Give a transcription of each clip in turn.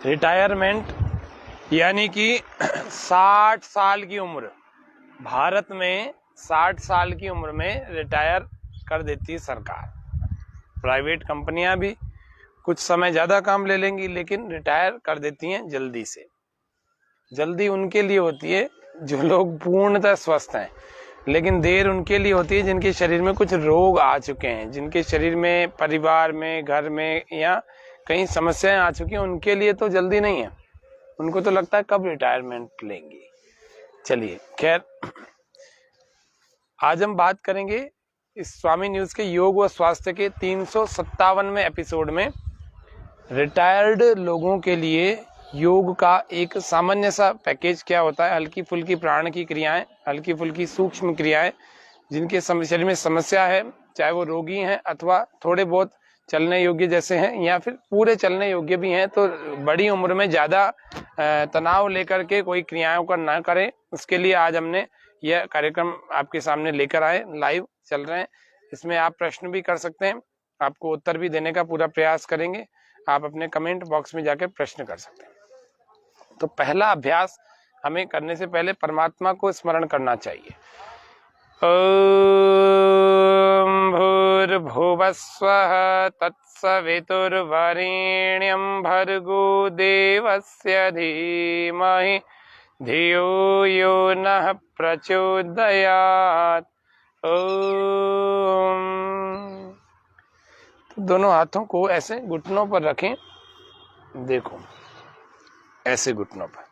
Retirement यानी कि 60 साल की उम्र, भारत में 60 साल की उम्र में रिटायर कर देती है सरकार। प्राइवेट कंपनियां भी कुछ समय ज़्यादा काम ले लेंगी, लेकिन रिटायर कर देती हैं जल्दी से। जल्दी उनके लिए होती है जो लोग पूर्णतः स्वस्थ हैं, लेकिन देर उनके लिए होती है जिनके शरीर में कुछ रोग आ चुके हैं, जिनके शरीर में, परिवार में, घर में या कहीं समस्याएं आ चुकी हैं। उनके लिए तो जल्दी नहीं है, उनको तो लगता है कब रिटायरमेंट लेंगे। चलिए खैर, आज हम बात करेंगे इस स्वामी न्यूज के योग व स्वास्थ्य के 357वें एपिसोड में रिटायर्ड लोगों के लिए योग का एक सामान्य सा पैकेज क्या होता है। हल्की फुल्की प्राण की क्रियाएं, हल्की फुल्की सूक्ष्म क्रियाएं, जिनके शरीर में समस्या है, चाहे वो रोगी हैं अथवा थोड़े बहुत चलने योग्य जैसे हैं या फिर पूरे चलने योग्य भी हैं, तो बड़ी उम्र में ज़्यादा तनाव लेकर के कोई क्रियाओं का ना करें। उसके लिए आज हमने यह कार्यक्रम आपके सामने लेकर आए, लाइव चल रहे हैं। इसमें आप प्रश्न भी कर सकते हैं, आपको उत्तर भी देने का पूरा प्रयास करेंगे। आप अपने कमेंट बॉक्स में जाकर प्रश्न कर सकते हैं। तो पहला अभ्यास हमें करने से पहले परमात्मा को स्मरण करना चाहिए। ओम भूर्भुवस्वः तत्सवितुर्वरेण्यं भर्गो देवस्य धीमहि धियो यो नः प्रचोदयात्। ओम। तो दोनों हाथों को ऐसे घुटनों पर रखें, देखो ऐसे घुटनों पर।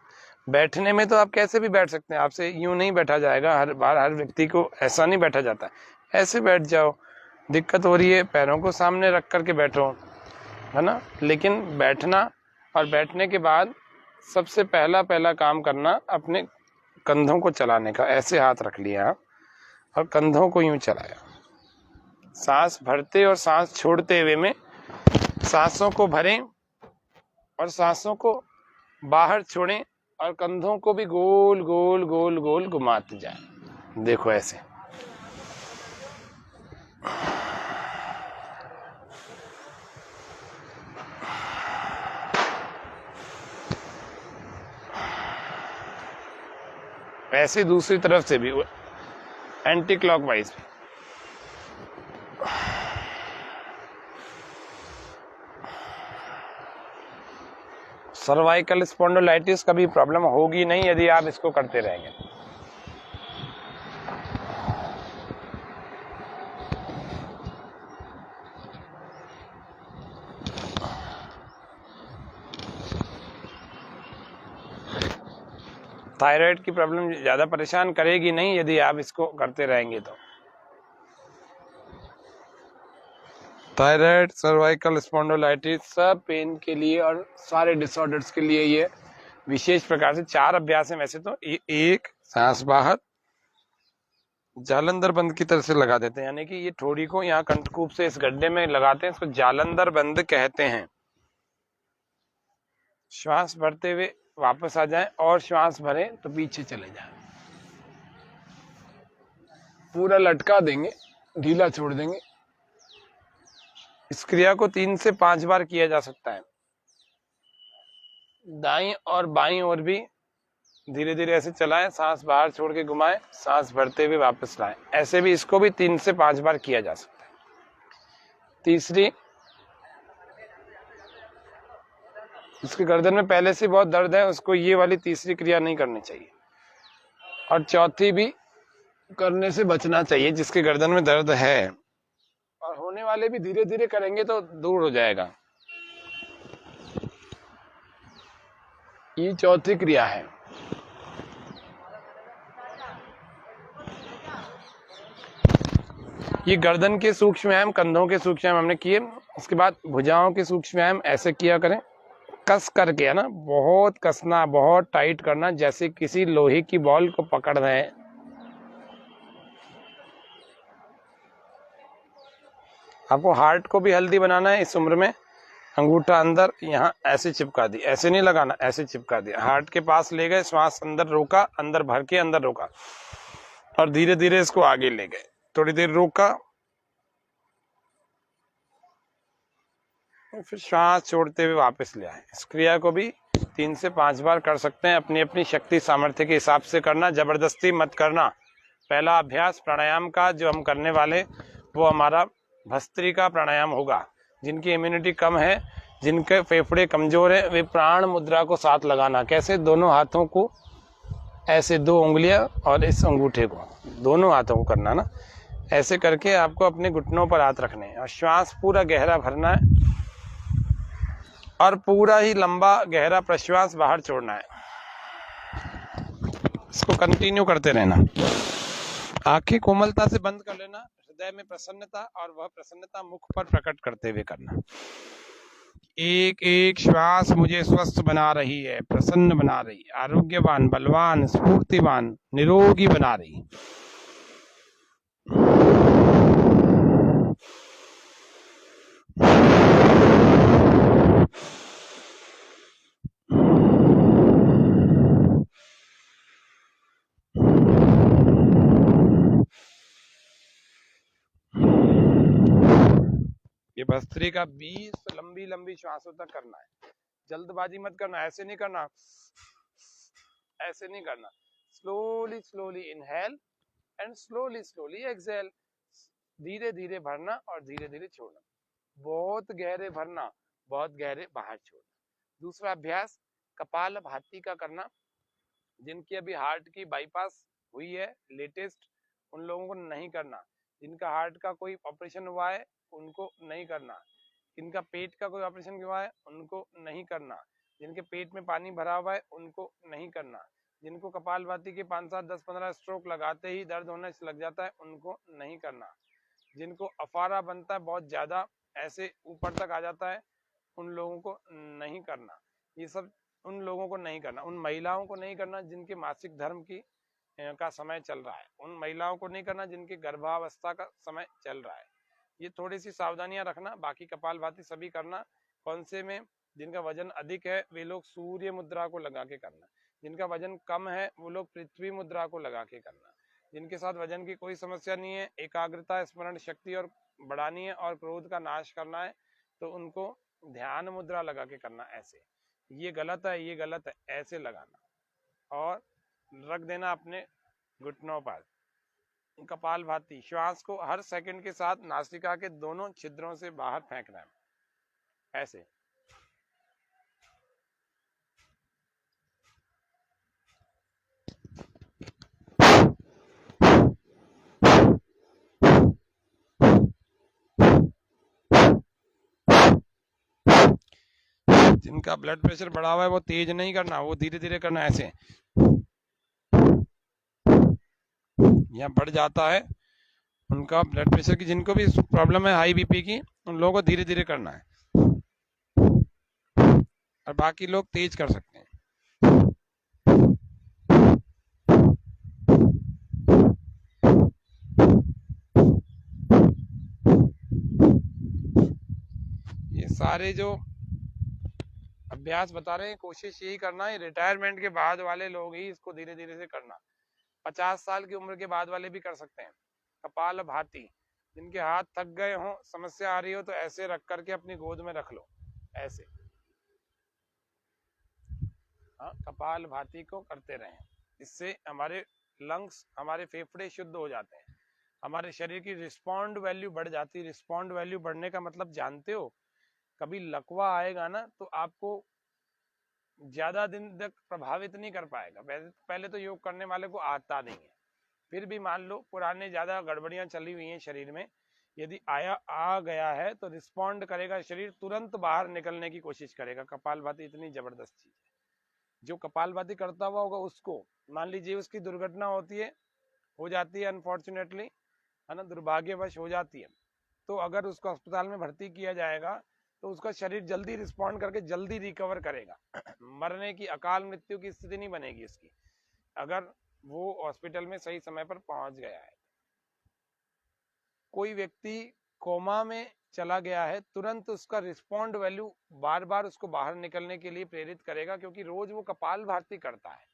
बैठने में तो आप कैसे भी बैठ सकते हैं, आपसे यूं नहीं बैठा जाएगा, हर बार हर व्यक्ति को ऐसा नहीं बैठा जाता है। ऐसे बैठ जाओ, दिक्कत हो रही है पैरों को सामने रख करके बैठो, है ना। लेकिन बैठना और बैठने के बाद सबसे पहला काम करना अपने कंधों को चलाने का। ऐसे हाथ रख लिया और कंधों को यूं चलाया, सांस भरते और सांस छोड़ते हुए में सांसों को भरें और सांसों को बाहर छोड़ें और कंधों को भी गोल गोल गोल गोल घुमाते जाएं। देखो ऐसे। ऐसे दूसरी तरफ से भी एंटी क्लॉकवाइज भी। सर्वाइकल स्पॉन्डिलाइटिस का भी प्रॉब्लम होगी नहीं यदि आप इसको करते रहेंगे। थायराइड की प्रॉब्लम ज्यादा परेशान करेगी नहीं यदि आप इसको करते रहेंगे तो। थायराइड, सर्वाइकल स्पॉन्डिलाइटिस, सब पेन के लिए और सारे डिसऑर्डर्स के लिए ये विशेष प्रकार से 4 अभ्यास हैं। वैसे तो एक सांस बाहर जालंधर बंद की तरह से लगा देते हैं, यानी कि ये ठोड़ी को यहाँ कंठकूप से इस गड्ढे में लगाते हैं, इसको जालंधर बंद कहते हैं। श्वास भरते हुए वापस आ जाएं और श्वास भरें तो पीछे चले जाएं। पूरा लटका देंगे, ढीला छोड़ देंगे। इस क्रिया को 3 से 5 बार किया जा सकता है। दाईं और बाईं ओर भी धीरे धीरे ऐसे चलाएं, सांस बाहर छोड़ के घुमाएं, सांस भरते हुए वापस लाएं। ऐसे भी इसको भी 3 से 5 बार किया जा सकता है। तीसरी, उसके गर्दन में पहले से बहुत दर्द है, उसको ये वाली तीसरी क्रिया नहीं करनी चाहिए। और चौथी भी करने से बचना चाहिए, जिसके गर्दन में दर्द है और होने वाले भी धीरे धीरे करेंगे तो दूर हो जाएगा। ये चौथी क्रिया है। ये गर्दन के सूक्ष्म व्यायाम, कंधों के सूक्ष्म व्यायाम हमने किए। उसके बाद भुजाओं के सूक्ष्म व्यायाम ऐसे किया करें, कस करके, है ना, बहुत कसना, बहुत टाइट करना, जैसे किसी लोहे की बॉल को पकड़ रहे हैं। आपको हार्ट को भी हेल्दी बनाना है इस उम्र में। अंगूठा अंदर यहाँ ऐसे चिपका दी, ऐसे नहीं लगाना, ऐसे चिपका दिया, हार्ट के पास ले गए, श्वास अंदर रोका, अंदर भर के अंदर रोका और धीरे धीरे इसको आगे ले गए। थोड़ी देर रोका फिर श्वास छोड़ते हुए वापस ले आए। इस क्रिया को भी 3 से 5 बार कर सकते हैं, अपनी अपनी शक्ति सामर्थ्य के हिसाब से करना, जबरदस्ती मत करना। पहला अभ्यास प्राणायाम का जो हम करने वाले वो हमारा भस्त्रिका प्राणायाम होगा। जिनकी इम्यूनिटी कम है, जिनके फेफड़े कमजोर है, वे प्राण मुद्रा को साथ लगाना। कैसे? दोनों हाथों को ऐसे, 2 उंगलियां और इस अंगूठे को, दोनों हाथों को करना ना, ऐसे करके आपको अपने घुटनों पर हाथ रखने हैं और श्वास पूरा गहरा भरना है और पूरा ही लंबा गहरा प्रश्वास बाहर छोड़ना है। इसको कंटिन्यू करते रहना। आंखें कोमलता से बंद कर लेना, हृदय में प्रसन्नता और वह प्रसन्नता मुख पर प्रकट करते हुए करना। एक एक श्वास मुझे स्वस्थ बना रही है, प्रसन्न बना रही, आरोग्यवान, बलवान, स्फूर्तिवान, निरोगी बना रही। ये भस्त्रिका 20 लंबी लंबी श्वासों तक करना है। जल्दबाजी मत करना, ऐसे नहीं करना, ऐसे नहीं करना। Slowly slowly inhale and slowly slowly exhale. धीरे धीरे भरना और धीरे धीरे छोड़ना। बहुत गहरे भरना, बहुत गहरे बाहर छोड़ना। दूसरा अभ्यास कपालभाति का करना। जिनकी अभी हार्ट की बाईपास हुई है लेटेस्ट, उन लोगों को नहीं करना। जिनका हार्ट का कोई ऑपरेशन हुआ है उनको नहीं करना। जिनका पेट का कोई ऑपरेशन हुआ है उनको नहीं करना। जिनके पेट में पानी भरा हुआ है उनको नहीं करना। जिनको कपालभाति के 5, 7, 10, 15 स्ट्रोक लगाते ही दर्द होने से लग जाता है उनको नहीं करना। जिनको अफारा बनता है बहुत ज्यादा, ऐसे ऊपर तक आ जाता है, उन लोगों को नहीं करना। ये सब उन लोगों को नहीं करना। उन महिलाओं को नहीं करना जिनके मासिक धर्म की का समय चल रहा है। उन महिलाओं को नहीं करना जिनके गर्भावस्था का समय चल रहा है। ये थोड़ी सी सावधानियां रखना। बाकी कपालभाति सभी करना। कौन से में? जिनका वजन अधिक है वे लोग सूर्य मुद्रा को लगा के करना। जिनका वजन कम है वो लोग पृथ्वी मुद्रा को लगा के करना। जिनके साथ वजन की कोई समस्या नहीं है, एकाग्रता, स्मरण शक्ति और बढ़ानी है और क्रोध का नाश करना है, तो उनको ध्यान मुद्रा लगा के करना। ऐसे ये गलत है, ये गलत है, ऐसे लगाना और रख देना अपने घुटनों पर। कपालभाति श्वास को हर सेकंड के साथ नासिका के दोनों छिद्रों से बाहर फेंकना है। ऐसे जिनका ब्लड प्रेशर बढ़ा हुआ है वो तेज नहीं करना, वो धीरे धीरे करना। ऐसे यहाँ बढ़ जाता है उनका ब्लड प्रेशर की, जिनको भी प्रॉब्लम है हाई बीपी की, उन लोगों को धीरे धीरे करना है और बाकी लोग तेज कर सकते हैं। ये सारे जो अभ्यास बता रहे हैं कोशिश यही करना है। रिटायरमेंट के बाद वाले लोग ही इसको धीरे धीरे से करना। 50 साल की उम्र के बाद वाले भी कर सकते हैं। कपालभाति जिनके हाथ थक गए हो, समस्या आ रही हो, तो ऐसे रख करके अपनी गोद में रख लो, ऐसे। हाँ, कपालभाति को करते रहें। इससे हमारे लंग्स, हमारे फेफड़े शुद्ध हो जाते हैं। हमारे शरीर की रिस्पॉन्ड वैल्यू बढ़ जाती है। रिस्पॉन्ड वैल्यू बढ़ने का मतलब जानते हो? कभी लकवा आएगा ना तो आपको ज्यादा दिन तक प्रभावित नहीं कर पाएगा। पहले तो योग करने वाले को आता नहीं है, फिर भी मान लो पुराने ज्यादा गड़बड़ियां चली हुई हैं शरीर में, यदि आ गया है तो रिस्पॉन्ड करेगा शरीर, तुरंत बाहर निकलने की कोशिश करेगा। कपालभाति इतनी जबरदस्त चीज है। जो कपालभाति करता हुआ होगा उसको, मान लीजिए उसकी दुर्घटना होती है, हो जाती है अनफॉर्चुनेटली, है ना, दुर्भाग्यवश हो जाती है, तो अगर उसको अस्पताल में भर्ती किया जाएगा तो उसका शरीर जल्दी रिस्पॉन्ड करके जल्दी रिकवर करेगा। मरने की, अकाल मृत्यु की स्थिति नहीं बनेगी इसकी, अगर वो हॉस्पिटल में सही समय पर पहुंच गया है। कोई व्यक्ति कोमा में चला गया है, तुरंत उसका रिस्पॉन्ड वैल्यू बार बार उसको बाहर निकलने के लिए प्रेरित करेगा, क्योंकि रोज वो कपालभाति करता है।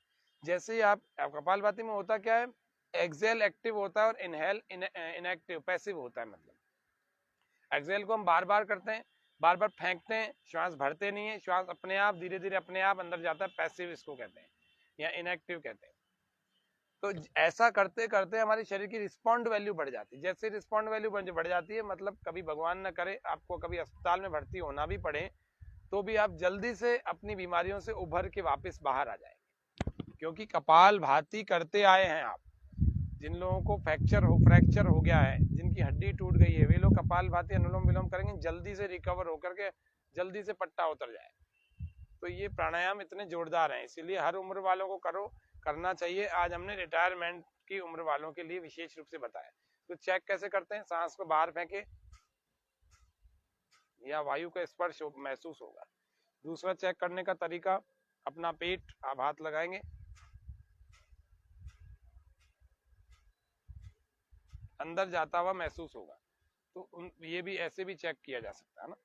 जैसे ही आप कपालभाति में होता क्या है, एक्सेल एक्टिव होता है और इनहेल इनएक्टिव पैसिव होता है। मतलब एक्सेल को हम बार बार करते हैं, बार बार फेंकते हैं, श्वास भरते नहीं है, श्वास अपने आप धीरे धीरे अपने आप अंदर जाता है, पैसिव इसको कहते हैं या इनएक्टिव कहते हैं। तो ऐसा करते करते हमारे शरीर की रिस्पॉन्ड वैल्यू बढ़ जाती है। जैसे रिस्पॉन्ड वैल्यू बढ़ जाती है, मतलब कभी भगवान न करे आपको कभी अस्पताल में भर्ती होना भी पड़े, तो भी आप जल्दी से अपनी बीमारियों से उभर के वापस बाहर आ जाएंगे, क्योंकि कपाल भाती करते आए हैं आप। जिन लोगों को फ्रैक्चर हो गया है, जिनकी हड्डी टूट गई है, वे लोग कपाल भाती अनुलोम विलोम करेंगे, जल्दी से रिकवर होकर के जल्दी से पट्टा उतर जाए। तो ये प्राणायाम इतने जोरदार हैं, इसीलिए हर उम्र वालों को करना चाहिए। आज हमने रिटायरमेंट की उम्र वालों के लिए विशेष रूप से बताया। तो चेक कैसे करते हैं, सांस को बाहर फेंके या वायु का स्पर्श महसूस होगा। दूसरा चेक करने का तरीका, अपना पेट आप हाथ लगाएंगे, अंदर जाता हुआ महसूस होगा। तो ये भी ऐसे भी चेक किया जा सकता है ना।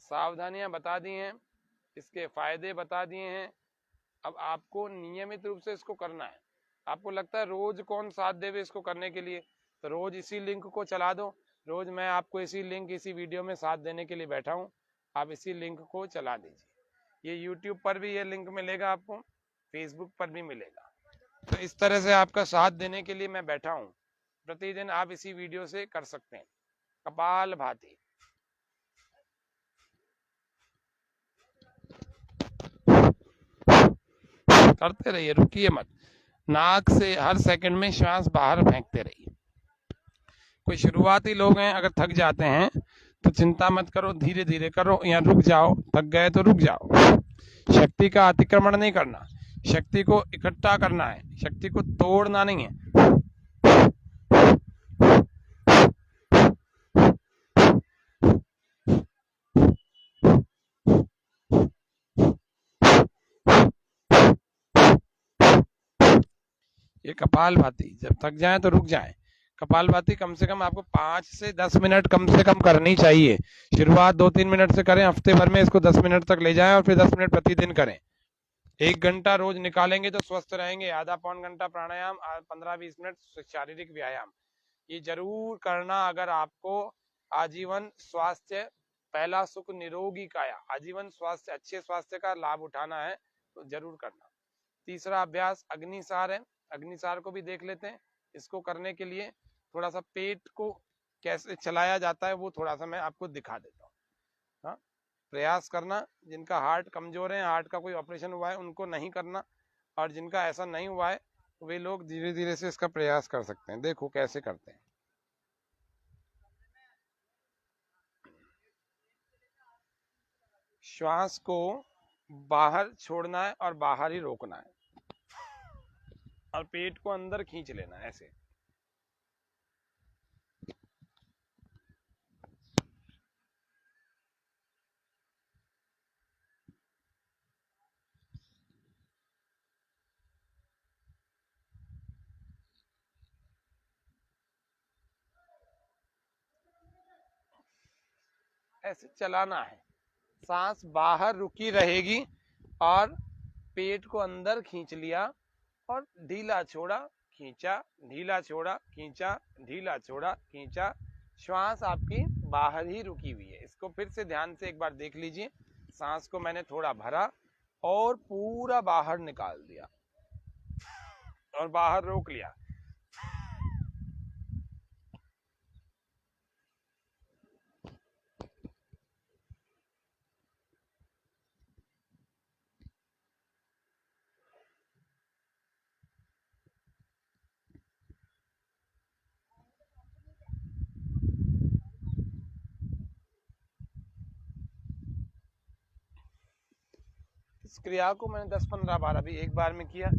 सावधानियां बता दी हैं, इसके फायदे बता दिए हैं। अब आपको नियमित रूप से इसको करना है। आपको लगता है रोज कौन साथ देवे इसको करने के लिए, तो रोज इसी लिंक को चला दो। रोज मैं आपको इसी लिंक इसी वीडियो में साथ देने के लिए बैठा हूँ, आप इसी लिंक को चला दीजिए। ये यूट्यूब पर भी ये लिंक मिलेगा आपको, फेसबुक पर भी मिलेगा। तो इस तरह से आपका साथ देने के लिए मैं बैठा हूँ। प्रतिदिन आप इसी वीडियो से कर सकते हैं कपाल भाती। करते रहिए, रुकिए मत। नाक से हर सेकंड में श्वास बाहर फेंकते रहिए। कोई शुरुआती लोग हैं, अगर थक जाते हैं तो चिंता मत करो, धीरे धीरे करो या रुक जाओ। थक गए तो रुक जाओ। शक्ति का अतिक्रमण नहीं करना, शक्ति को इकट्ठा करना है, शक्ति को तोड़ना नहीं है। ये कपाल भाती, जब थक जाए तो रुक जाए। कपाल भाती कम से कम आपको 5 से 10 मिनट कम से कम करनी चाहिए। शुरुआत 2-3 मिनट से करें, हफ्ते भर में इसको 10 मिनट तक ले जाएं और फिर 10 मिनट प्रतिदिन करें। 1 घंटा रोज निकालेंगे तो स्वस्थ रहेंगे। आधा पौन घंटा प्राणायाम, 15-20 मिनट शारीरिक व्यायाम, ये जरूर करना। अगर आपको आजीवन स्वास्थ्य, पहला सुख निरोगी काया, आजीवन स्वास्थ्य, अच्छे स्वास्थ्य का लाभ उठाना है तो जरूर करना। तीसरा अभ्यास अग्निसार है, अग्निसार को भी देख लेते हैं। इसको करने के लिए थोड़ा सा पेट को कैसे चलाया जाता है वो थोड़ा सा मैं आपको दिखा देता हूँ। हाँ, प्रयास करना। जिनका हार्ट कमजोर है, हार्ट का कोई ऑपरेशन हुआ है, उनको नहीं करना, और जिनका ऐसा नहीं हुआ है वे लोग धीरे धीरे से इसका प्रयास कर सकते हैं। देखो कैसे करते हैं। श्वास को बाहर छोड़ना है और बाहर ही रोकना है, और पेट को अंदर खींच लेना है ऐसे। ऐसे चलाना है, सांस बाहर रुकी रहेगी और पेट को अंदर खींच लिया और ढीला छोड़ा, खींचा, ढीला छोड़ा, खींचा, ढीला छोड़ा, खींचा। श्वास आपकी बाहर ही रुकी हुई है। इसको फिर से ध्यान से एक बार देख लीजिए। सांस को मैंने थोड़ा भरा और पूरा बाहर निकाल दिया और बाहर रोक लिया। इस क्रिया को मैंने 10-15 बार अभी एक बार में किया।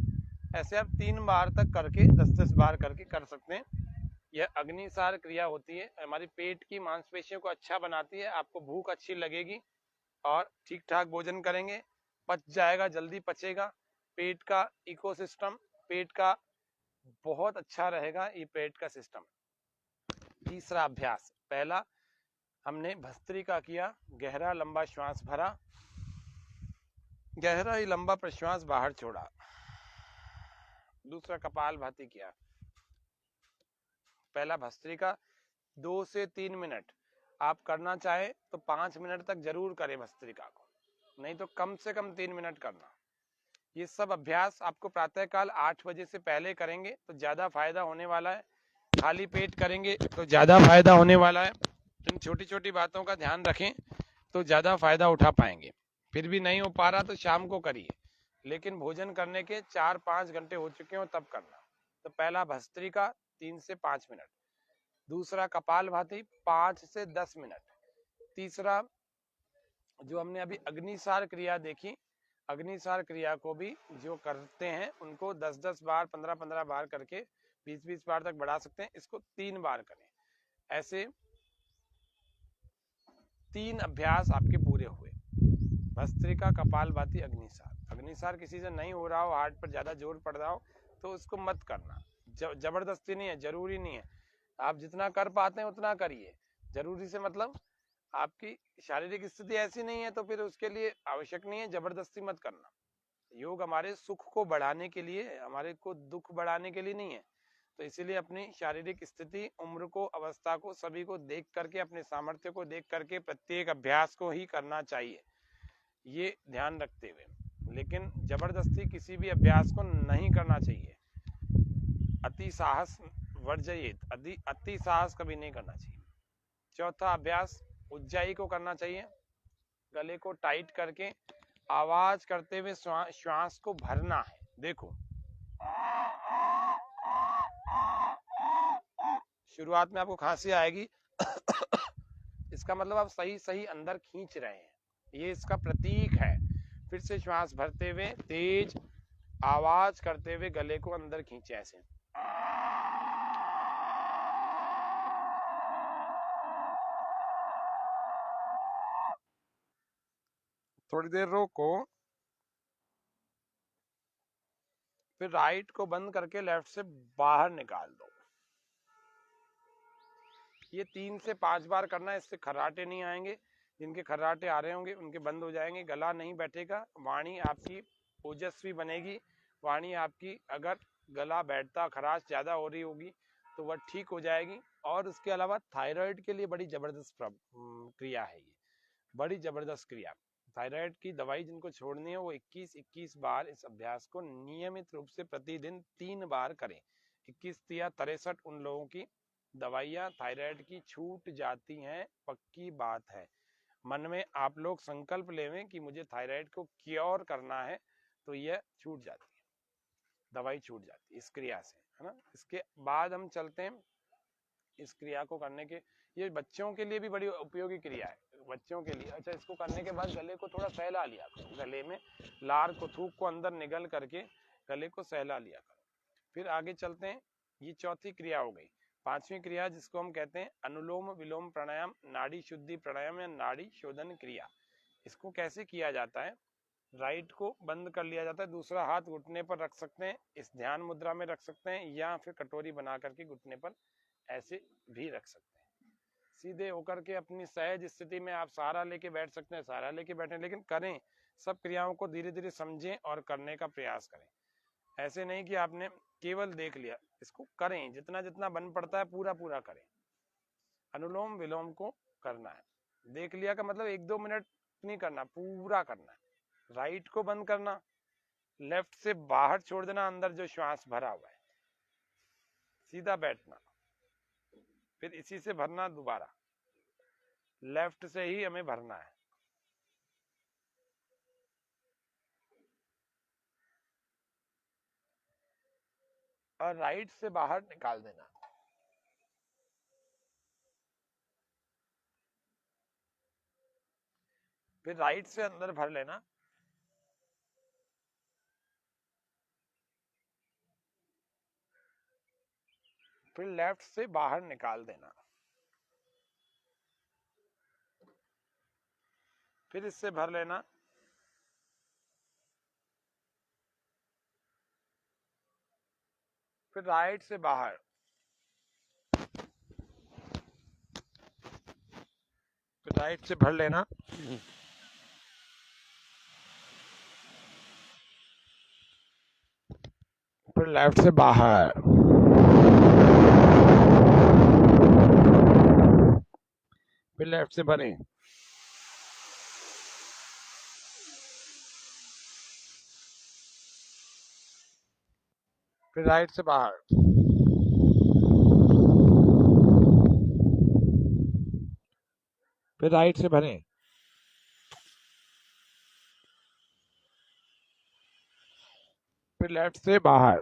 ऐसे आप 3 बार तक करके 10-10 बार करके कर सकते हैं। यह अग्निसार क्रिया होती है, हमारी पेट की मांसपेशियों को अच्छा बनाती है। आपको भूख अच्छी लगेगी और ठीक ठाक भोजन करेंगे, पच जाएगा, जल्दी पचेगा। पेट का इकोसिस्टम, पेट का बहुत अच्छा रहेगा ये पेट का सिस्टम। तीसरा अभ्यास, पहला हमने भस्त्रिका किया, गहरा लंबा श्वास भरा, गहरा ही लंबा प्रश्वास बाहर छोड़ा, दूसरा कपालभाति किया, पहला भस्त्रिका 2 से 3 मिनट, आप करना चाहे तो 5 मिनट तक जरूर करें भस्त्रिका को, नहीं तो कम से कम 3 मिनट करना। ये सब अभ्यास आपको प्रातःकाल 8 बजे से पहले करेंगे तो ज्यादा फायदा होने वाला है, खाली पेट करेंगे तो ज्यादा फायदा होने वाला है। इन छोटी छोटी बातों का ध्यान रखें तो ज्यादा फायदा उठा पाएंगे। फिर भी नहीं हो पा रहा तो शाम को करिए, लेकिन भोजन करने के 4-5 घंटे हो चुके हो तब करना। तो पहला भस्त्रिका 3 से 5 मिनट, दूसरा कपालभाति 5 से 10 मिनट, तीसरा जो हमने अभी अग्निसार क्रिया देखी, अग्निसार क्रिया को भी जो करते हैं उनको 10-10 बार 15-15 बार करके 20-20 बार तक बढ़ा सकते हैं, इसको 3 बार करें। ऐसे 3 अभ्यास आपके पूरे हुए, भस्त्रिका, कपालभाति, अग्निसार। अग्निसार किसी से नहीं हो रहा हो, हार्ट पर ज्यादा जोर पड़ रहा हो तो उसको मत करना, जबरदस्ती नहीं है, जरूरी नहीं है, आप जितना कर पाते हैं उतना करिए। जरूरी से मतलब आपकी शारीरिक स्थिति ऐसी नहीं है तो फिर उसके लिए आवश्यक नहीं है, जबरदस्ती मत करना। योग हमारे सुख को बढ़ाने के लिए, हमारे को दुख बढ़ाने के लिए नहीं है। तो इसीलिए अपनी शारीरिक स्थिति, उम्र को, अवस्था को, सभी को देख करके, अपने सामर्थ्य को देख करके प्रत्येक अभ्यास को ही करना चाहिए, ये ध्यान रखते हुए। लेकिन जबरदस्ती किसी भी अभ्यास को नहीं करना चाहिए। अति साहस वर्जयेत, अति साहस कभी नहीं करना चाहिए। चौथा अभ्यास उज्जाई को करना चाहिए, गले को टाइट करके आवाज करते हुए श्वास को भरना है। देखो शुरुआत में आपको खांसी आएगी इसका मतलब आप सही सही अंदर खींच रहे हैं, ये इसका प्रतीक है। फिर से श्वास भरते हुए तेज आवाज करते हुए गले को अंदर खींचे, ऐसे। थोड़ी देर रोको, फिर राइट को बंद करके लेफ्ट से बाहर निकाल दो। ये 3 से 5 बार करना है, इससे खर्राटे नहीं आएंगे। जिनके खर्राटे आ रहे होंगे उनके बंद हो जाएंगे, गला नहीं बैठेगा, वाणी आपकी ओजस्वी बनेगी। वाणी आपकी, अगर गला बैठता, खराश ज्यादा हो रही होगी तो वह ठीक हो जाएगी। और उसके अलावा थायराइड के लिए बड़ी जबरदस्त क्रिया है, ये बड़ी जबरदस्त क्रिया। थायराइड की दवाई जिनको छोड़नी है वो 21-21 बार इस अभ्यास को नियमित रूप से प्रतिदिन 3 बार करें। 21 या 63 उन लोगों की दवाइयां थायराइड की छूट जाती हैं, पक्की बात है। मन में आप लोग संकल्प लेवें कि मुझे थायराइड को क्योर करना है, तो यह छूट जाती है, दवाई छूट जाती है इस क्रिया से, है ना। इसके बाद हम चलते हैं इस क्रिया को करने के, ये बच्चों के लिए भी बड़ी उपयोगी क्रिया है, बच्चों के लिए। अच्छा, इसको करने के बाद गले को थोड़ा सहला लिया करो, गले में लार को, थूक को अंदर निगल करके गले को सहला लिया करो। फिर आगे चलते हैं, ये चौथी क्रिया हो गई। पांचवी क्रिया जिसको हम कहते हैं अनुलोम विलोम प्राणायाम, नाड़ी शुद्धि प्राणायाम या नाड़ी शोधन क्रिया। इसको कैसे किया जाता है, राइट को बंद कर लिया जाता है, दूसरा हाथ घुटने पर रख सकते हैं, इस ध्यान मुद्रा में रख सकते हैं, या फिर कटोरी बना करके घुटने पर ऐसे भी रख सकते हैं। सीधे होकर के अपनी सहज स्थिति में आप सहारा लेके बैठ सकते हैं, सहारा लेके बैठे, लेकिन करें, सब क्रियाओं को धीरे धीरे समझें और करने का प्रयास करें। ऐसे नहीं कि आपने केवल देख लिया, इसको करें, जितना जितना बन पड़ता है पूरा पूरा करें। अनुलोम विलोम को करना है, देख लिया का मतलब 1-2 मिनट नहीं करना, पूरा करना है। राइट को बंद करना, लेफ्ट से बाहर छोड़ देना अंदर जो श्वास भरा हुआ है, सीधा बैठना, फिर इसी से भरना दोबारा, लेफ्ट से ही हमें भरना है। और राइट से बाहर निकाल देना। फिर राइट से अंदर भर लेना, फिर लेफ्ट से बाहर निकाल देना, फिर इससे भर लेना, फिर राइट से बाहर, फिर राइट से भर लेना, फिर फिर लेफ्ट से बाहर, फिर लेफ्ट से भरें, फिर राइट से बाहर, फिर राइट से भरें, फिर लेफ्ट से बाहर।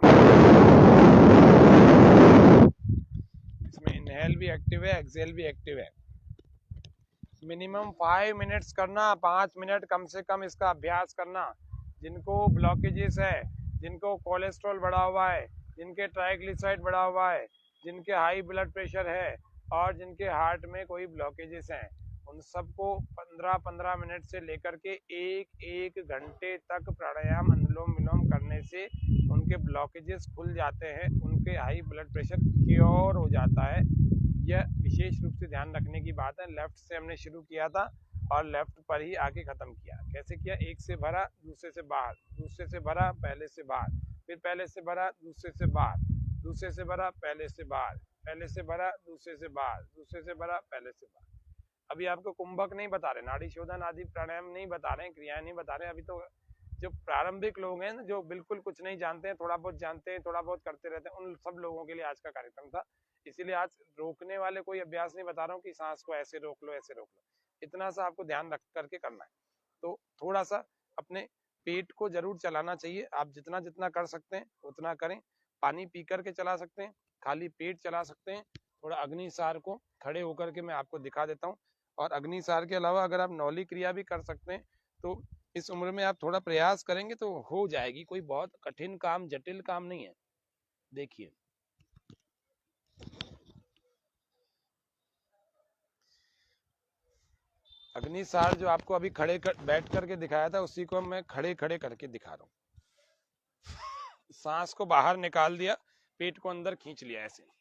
इसमें इनहेल भी एक्टिव है, एक्सहेल भी एक्टिव है। मिनिमम 5 मिनट्स करना, 5 मिनट कम से कम इसका अभ्यास करना। जिनको ब्लॉकेजेस है, जिनको कोलेस्ट्रॉल बढ़ा हुआ है, जिनके ट्राइग्लिसराइड बढ़ा हुआ है, जिनके हाई ब्लड प्रेशर है और जिनके हार्ट में कोई ब्लॉकेजेस हैं, उन सबको 15-15 मिनट से लेकर के एक घंटे तक प्राणायाम अनुलोम विलोम करने से उनके ब्लॉकेजेस खुल जाते हैं, उनके हाई ब्लड प्रेशर क्योर हो जाता है। यह विशेष रूप से ध्यान रखने की बात है। लेफ्ट से हमने शुरू किया था और लेफ्ट पर ही आके खत्म किया। कैसे किया? एक से भरा, दूसरे से बाहर, दूसरे से भरा, पहले से बाहर, फिर पहले से भरा, दूसरे से बाहर, दूसरे से भरा, पहले से बाहर, पहले से भरा, दूसरे से बाहर, दूसरे से भरा, पहले से बाहर। अभी आपको कुंभक नहीं बता रहे, नाड़ी शोधन आदि प्राणायाम नहीं बता रहे, क्रियाएं नहीं बता रहे। अभी तो जो प्रारंभिक लोग हैं, जो बिल्कुल कुछ नहीं जानते हैं, थोड़ा बहुत जानते हैं, थोड़ा बहुत करते रहते हैं, उन सब लोगों के लिए आज का कार्यक्रम था। इसीलिए आज रोकने वाले कोई अभ्यास नहीं बता रहा हूँ कि सांस को ऐसे रोक लो, ऐसे रोक लो। इतना सा आपको ध्यान रख करके करना है। तो थोड़ा सा अपने पेट को जरूर चलाना चाहिए। आप जितना जितना कर सकते हैं उतना करें। पानी पी करके चला सकते हैं, खाली पेट चला सकते हैं। थोड़ा अग्निसार को खड़े होकर के मैं आपको दिखा देता हूँ। और अग्निसार के अलावा अगर आप नौली क्रिया भी कर सकते हैं तो इस उम्र में आप थोड़ा प्रयास करेंगे तो हो जाएगी। कोई बहुत कठिन काम, जटिल काम नहीं है। देखिए, अग्निसार जो आपको अभी बैठ करके दिखाया था, उसी को मैं खड़े खड़े करके दिखा रहा हूँ। सांस को बाहर निकाल दिया, पेट को अंदर खींच लिया ऐसे।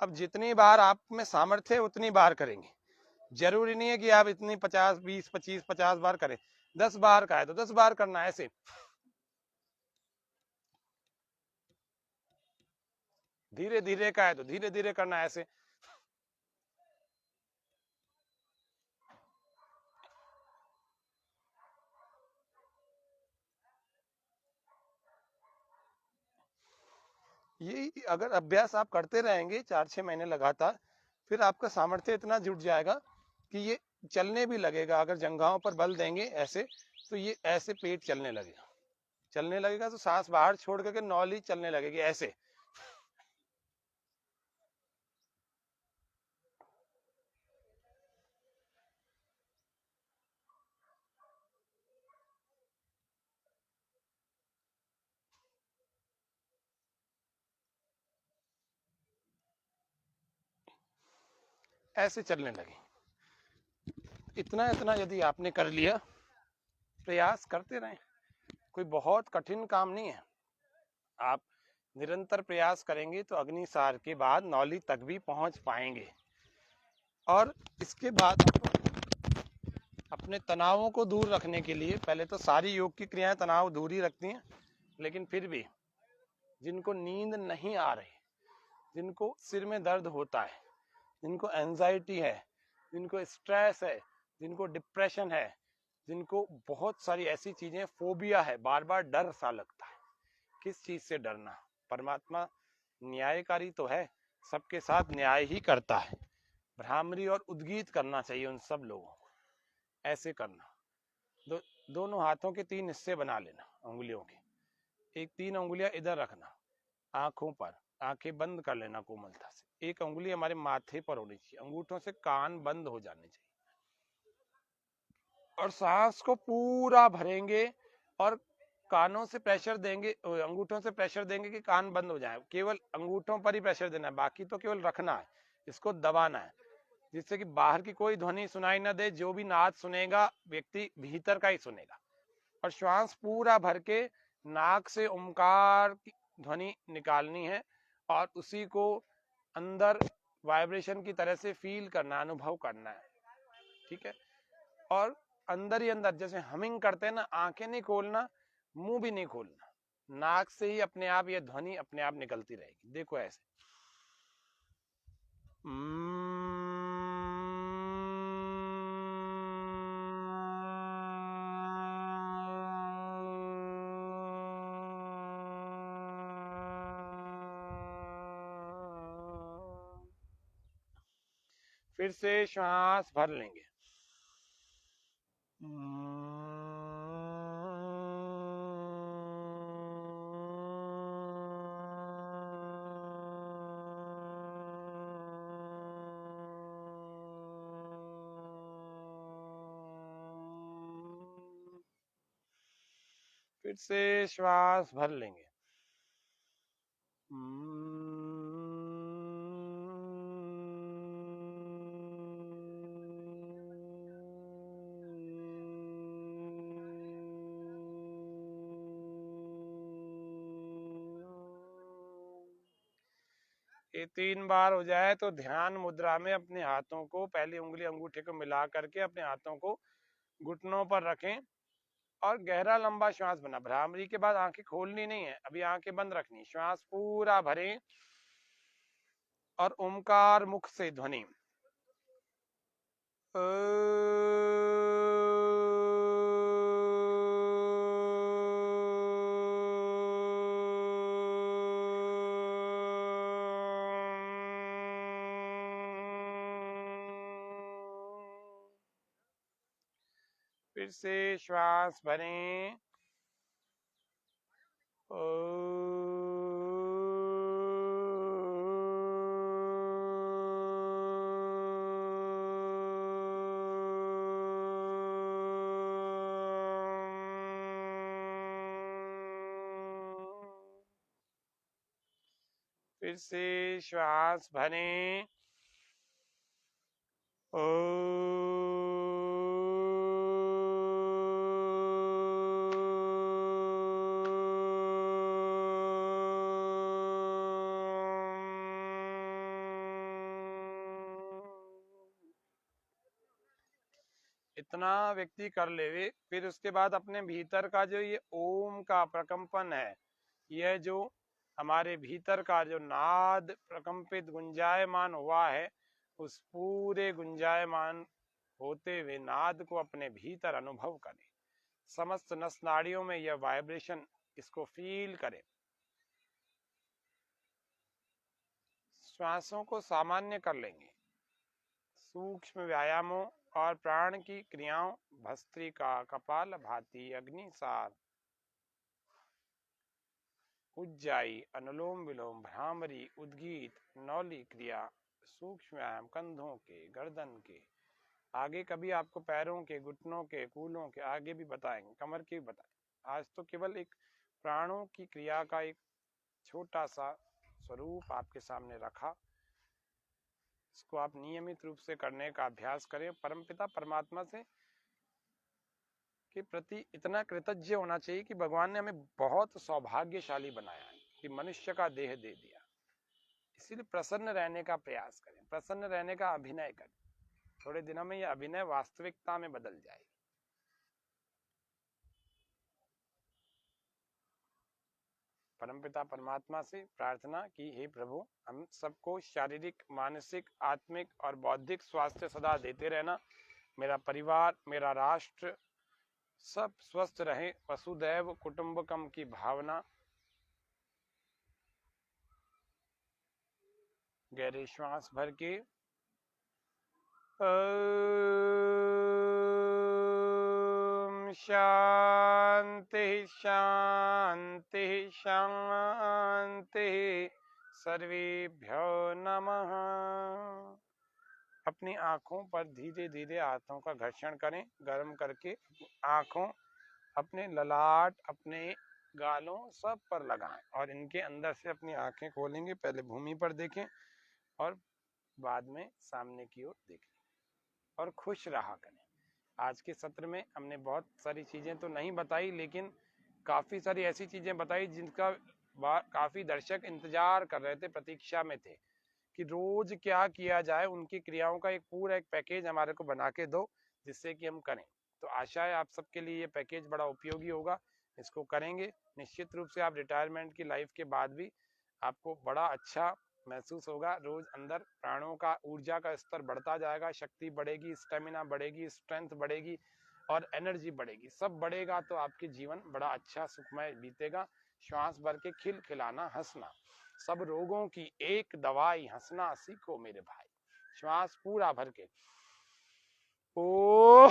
अब जितनी बार आप में सामर्थ्य है उतनी बार करेंगे। जरूरी नहीं है कि आप इतनी 50, 20, 25, 50 बार करें। 10 बार का है तो 10 बार करना है ऐसे। धीरे धीरे का है तो धीरे धीरे करना है ऐसे। ये अगर अभ्यास आप करते रहेंगे 4-6 महीने लगातार, फिर आपका सामर्थ्य इतना जुट जाएगा कि ये चलने भी लगेगा। अगर जंघाओं पर बल देंगे ऐसे तो ये ऐसे पेट चलने लगेगा। चलने लगेगा तो सांस बाहर छोड़ करके नौली चलने लगेगी ऐसे। ऐसे चलने लगे। इतना इतना यदि आपने कर लिया, प्रयास करते रहें। कोई बहुत कठिन काम नहीं है। आप निरंतर प्रयास करेंगे तो अग्निसार के बाद नौली तक भी पहुंच पाएंगे। और इसके बाद अपने तनावों को दूर रखने के लिए, पहले तो सारी योग की क्रियाएं तनाव दूर ही रखती हैं, लेकिन फिर भी जिनको नींद नहीं आ रही, जिनको सिर में दर्द होता है, जिनको एंजाइटी है, जिनको स्ट्रेस है, जिनको डिप्रेशन है, जिनको बहुत सारी ऐसी चीजें, फोबिया है, बार बार डर सा लगता है। किस चीज से डरना? परमात्मा न्यायकारी तो है, सबके साथ न्याय ही करता है। भ्रामरी और उद्गीत करना चाहिए उन सब लोगों को। ऐसे करना। दोनों हाथों के 3 हिस्से बना लेना उंगलियों के। एक 3 उंगलियां इधर रखना, आंखों पर, आंखें बंद कर लेना कोमलता से। एक उंगली हमारे माथे पर होनी चाहिए, अंगूठों से कान बंद हो जाने चाहिए। और सांस को पूरा भरेंगे और कानों से प्रेशर देंगे, अंगूठों से प्रेशर देंगे कि कान बंद हो जाए। केवल अंगूठों पर ही प्रेशर देना है, बाकी तो केवल रखना है, इसको दबाना है, जिससे कि बाहर की कोई ध्वनि सुनाई ना दे। जो भी नाद सुनेगा व्यक्ति भीतर का ही सुनेगा। और श्वास पूरा भर के नाक से ओमकार की ध्वनि निकालनी है और उसी को अंदर वाइब्रेशन की तरह से फील करना, अनुभव करना है। ठीक है, और अंदर ही अंदर जैसे हमिंग करते हैं ना, आंखें नहीं खोलना, मुंह भी नहीं खोलना, नाक से ही अपने आप ये ध्वनि अपने आप निकलती रहेगी। देखो ऐसे फिर से श्वास भर लेंगे। फिर से श्वास भर लेंगे। ये 3 बार हो जाए तो ध्यान मुद्रा में अपने हाथों को, पहली उंगली अंगूठे को मिला करके अपने हाथों को घुटनों पर रखें और गहरा लंबा श्वास बना। भ्रामरी के बाद आंखें खोलनी नहीं है, अभी आंखें बंद रखनी। श्वास पूरा भरें और ओमकार मुख से ध्वनि फिर से श्वास भरें। फिर से श्वास भरें। इतना व्यक्ति कर लेवे, फिर उसके बाद अपने भीतर का जो ये ओम का प्रकंपन है, यह जो हमारे भीतर का जो नाद प्रकंपित गुंजायमान हुआ है, उस पूरे गुंजायमान होते हुए नाद को अपने भीतर अनुभव करें। समस्त नस नाड़ियों में यह वाइब्रेशन, इसको फील करें। श्वासों को सामान्य कर लेंगे। सूक्ष्म व्यायामों और प्राण की क्रियाओं, भस्त्रिका, कपाल भाती, अग्निसार, उज्जाई, अनुलोम विलोम, भ्रामरी, उद्गीत, नौली क्रिया, सूक्ष्म व्यायाम कंधों के, गर्दन के आगे, कभी आपको पैरों के, घुटनों के, कूलों के आगे भी बताएंगे, कमर के भी बताएंगे। आज तो केवल एक प्राणों की क्रिया का एक छोटा सा स्वरूप आपके सामने रखा। इसको आप नियमित रूप से करने का अभ्यास करें। परमपिता परमात्मा से के प्रति इतना कृतज्ञ होना चाहिए कि भगवान ने हमें बहुत सौभाग्यशाली बनाया है कि मनुष्य का देह दे दिया। इसीलिए प्रसन्न रहने का प्रयास करें, प्रसन्न रहने का अभिनय करें। थोड़े दिनों में यह अभिनय वास्तविकता में बदल जाएगी। परमपिता परमात्मा से प्रार्थना की, हे प्रभु, हम सबको शारीरिक, मानसिक, आत्मिक और बौद्धिक स्वास्थ्य सदा देते रहना। मेरा परिवार, मेरा राष्ट्र सब स्वस्थ रहे। वसुदैव कुटुंबकम की भावना। गहरे श्वास भर के ओम शांति शांति शांति। सर्वेभ्यो नमः। अपनी आंखों पर धीरे धीरे हाथों का घर्षण करें, गर्म करके आंखों, अपने ललाट, अपने गालों सब पर लगाएं और इनके अंदर से अपनी आंखें खोलेंगे। पहले भूमि पर देखें और बाद में सामने की ओर देखें और खुश रहा करें। आज के सत्र में हमने बहुत सारी चीजें तो नहीं बताई, लेकिन काफी सारी ऐसी चीजें बताई जिनका काफी दर्शक इंतजार कर रहे थे, प्रतीक्षा में थे कि रोज क्या किया जाए। उनकी क्रियाओं का एक पूरा एक पैकेज हमारे को बना के दो जिससे कि हम करें। तो आशा है आप सबके लिए ये पैकेज बड़ा उपयोगी होगा, इसको करेंगे। निश्चित रूप से आप रिटायरमेंट की लाइफ के बाद भी आपको बड़ा अच्छा महसूस होगा। रोज अंदर प्राणों का, ऊर्जा का स्तर बढ़ता जाएगा, शक्ति बढ़ेगी, स्टेमिना बढ़ेगी, स्ट्रेंथ बढ़ेगी और एनर्जी बढ़ेगी। सब बढ़ेगा तो आपके जीवन बड़ा अच्छा सुखमय बीतेगा। श्वास भर के खिलखिलाना, हंसना, सब रोगों की एक दवाई, हंसना सीखो मेरे भाई। श्वास पूरा भर के ओ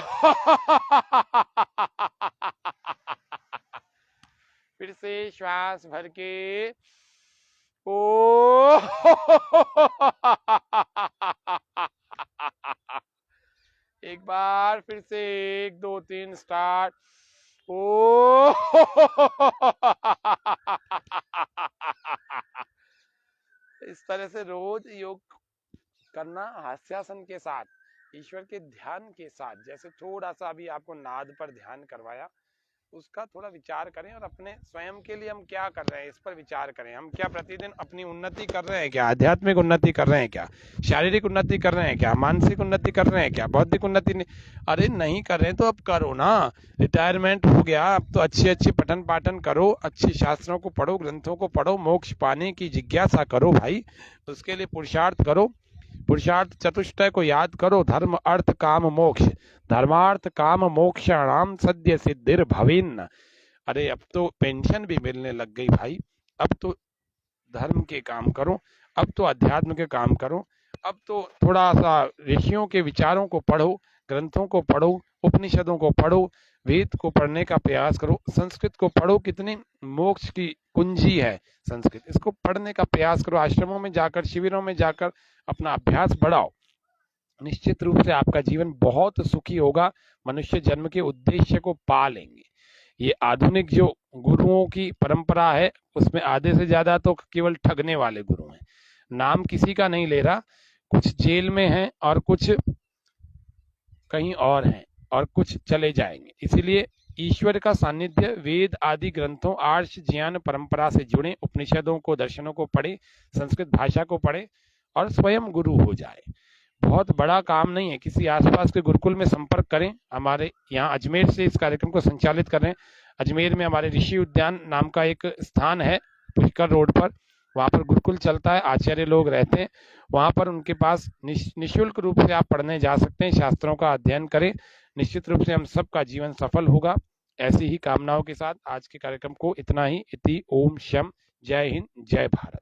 फिर से श्वास भर के ओ एक बार फिर से, 1 2 3 स्टार्ट। ओ इस तरह से रोज योग करना, हास्यासन के साथ, ईश्वर के ध्यान के साथ। जैसे थोड़ा सा अभी आपको नाद पर ध्यान करवाया, उसका थोड़ा विचार करें और अपने स्वयं के लिए हम क्या कर रहे हैं इस पर विचार करें। हम क्या प्रतिदिन अपनी उन्नति कर रहे हैं क्या? आध्यात्मिक उन्नति कर रहे हैं क्या? शारीरिक उन्नति कर रहे हैं क्या? मानसिक उन्नति कर रहे हैं क्या? बौद्धिक उन्नति नहीं? अरे नहीं कर रहे तो अब करो ना। रिटायरमेंट हो गया, अब तो अच्छे पठन पाठन करो, अच्छे शास्त्रों को पढ़ो, ग्रंथों को पढ़ो, मोक्ष पाने की जिज्ञासा करो भाई। उसके लिए पुरुषार्थ करो, पुरुषार्थ चतुष्टय को याद करो। धर्म अर्थ काम मोक्ष, धर्मार्थ काम मोक्षाणाम सद्य सिद्धिर भवेन्न। अरे अब तो पेंशन भी मिलने लग गई भाई। अब तो धर्म के काम करो, अब तो अध्यात्म के काम करो, अब तो थोड़ा सा ऋषियों के विचारों को पढ़ो, ग्रंथों को पढ़ो, उपनिषदों को पढ़ो, वेद को पढ़ने का प्रयास करो, संस्कृत को पढ़ो। कितनी मोक्ष की कुंजी है संस्कृत, इसको पढ़ने का प्रयास करो। आश्रमों में जाकर, शिविरों में जाकर अपना अभ्यास बढ़ाओ। निश्चित रूप से आपका जीवन बहुत सुखी होगा। मनुष्य जन्म के उद्देश्य को पा लेंगे। ये आधुनिक जो गुरुओं की परंपरा है, उसमें आधे से ज्यादा तो केवल ठगने वाले गुरु हैं। नाम किसी का नहीं ले रहा, कुछ जेल में हैं और कुछ कहीं और हैं और कुछ चले जाएंगे। इसीलिए ईश्वर का सानिध्य, वेद आदि ग्रंथों, आर्ष ज्ञान परंपरा से जुड़े, उपनिषदों को, दर्शनों को पढ़े, संस्कृत भाषा को पढ़े और स्वयं गुरु हो जाए। बहुत बड़ा काम नहीं है। किसी आसपास के गुरुकुल में संपर्क करें। हमारे यहाँ अजमेर से इस कार्यक्रम को संचालित कर रहे हैं। अजमेर में हमारे ऋषि उद्यान नाम का एक स्थान है, पुष्कर रोड पर, वहाँ पर गुरुकुल चलता है, आचार्य लोग रहते हैं। वहाँ पर उनके पास निःशुल्क रूप से आप पढ़ने जा सकते हैं, शास्त्रों का अध्ययन करें। निश्चित रूप से हम सबका जीवन सफल होगा। ऐसी ही कामनाओं के साथ आज के कार्यक्रम को इतना ही। इति ओम शम। जय हिंद, जय भारत।